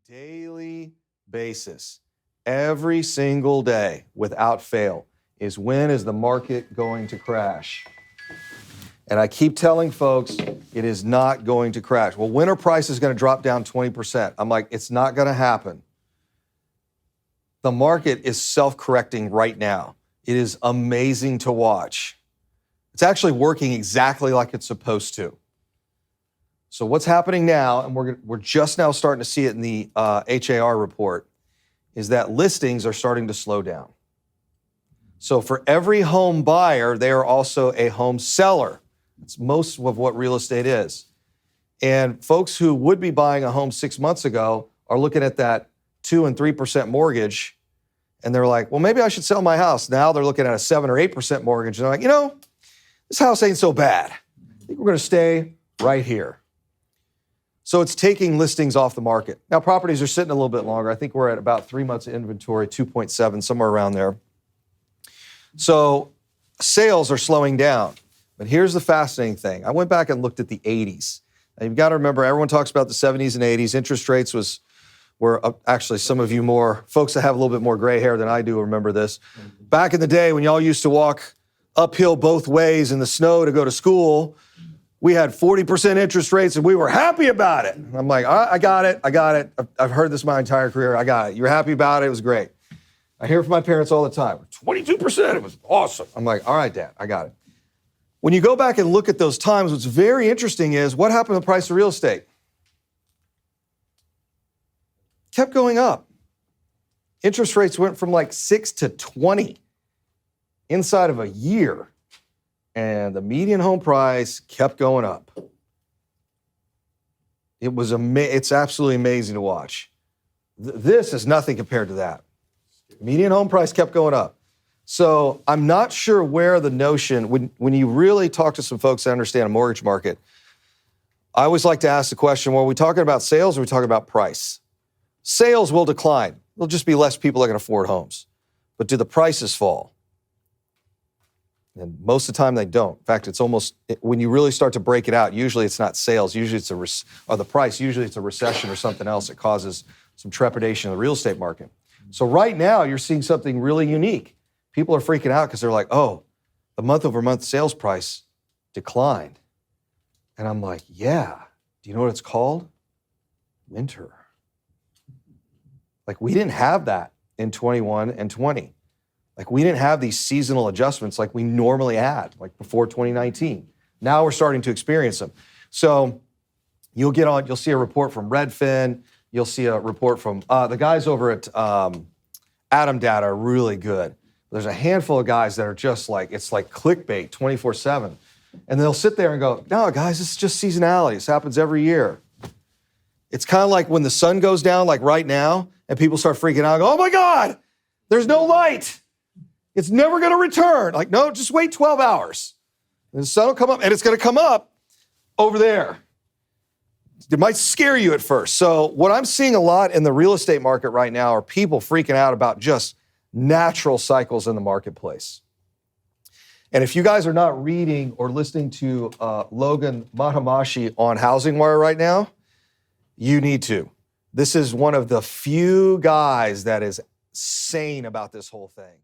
daily basis, every single day, without fail, is when is the market going to crash? And I keep telling folks, it is not going to crash. Well, when are prices going to drop down 20%? I'm like, it's not going to happen. The market is self-correcting right now. It is amazing to watch. It's actually working exactly like it's supposed to. So what's happening now, and we're just now starting to see it in the HAR report, is that listings are starting to slow down. So for every home buyer, they are also a home seller. It's most of what real estate is. And folks who would be buying a home 6 months ago are looking at that 2 and 3% mortgage, and they're like, well, maybe I should sell my house. Now they're looking at a 7 or 8% mortgage, and they're like, you know, this house ain't so bad. I think we're going to stay right here. So it's taking listings off the market. Now, properties are sitting a little bit longer. I think we're at about 3 months of inventory, 2.7, somewhere around there. So sales are slowing down. But here's the fascinating thing. I went back and looked at the 80s. Now, you've got to remember, everyone talks about the 70s and 80s. Interest rates were actually, some of you more, folks that have a little bit more gray hair than I do remember this. Back in the day when y'all used to walk uphill both ways in the snow to go to school, we had 40% interest rates and we were happy about it. And I'm like, I got it. I've heard this my entire career. I got it. You were happy about it. It was great. I hear from my parents all the time, 22%, it was awesome. I'm like, all right, Dad, I got it. When you go back and look at those times, what's very interesting is what happened to the price of real estate? Kept going up. Interest rates went from like 6 to 20 inside of a year. And the median home price kept going up. It's absolutely amazing to watch. This is nothing compared to that. Median home price kept going up. So I'm not sure where the notion, when you really talk to some folks that understand a mortgage market, I always like to ask the question, well, are we talking about sales or are we talking about price? Sales will decline. There'll just be less people that can afford homes. But do the prices fall? And most of the time they don't. In fact, it's almost, when you really start to break it out, usually it's not sales, usually it's the price, usually it's a recession or something else that causes some trepidation in the real estate market. So right now you're seeing something really unique. People are freaking out because they're like, oh, the month-over-month sales price declined. And I'm like, yeah. Do you know what it's called? Winter. Like, we didn't have that in 21 and 20. Like, we didn't have these seasonal adjustments like we normally had, like before 2019. Now we're starting to experience them. So you'll see a report from Redfin. You'll see a report from the guys over at Atom Data are really good. There's a handful of guys that are just like, it's like clickbait 24/7. And they'll sit there and go, no, guys, this is just seasonality. This happens every year. It's kind of like when the sun goes down, like right now, and people start freaking out and go, oh my God, there's no light. It's never going to return. Like, no, just wait 12 hours. And the sun will come up, and it's going to come up over there. It might scare you at first. So what I'm seeing a lot in the real estate market right now are people freaking out about just natural cycles in the marketplace. And if you guys are not reading or listening to Logan Matamashi on Housing Wire right now, you need to. This is one of the few guys that is sane about this whole thing.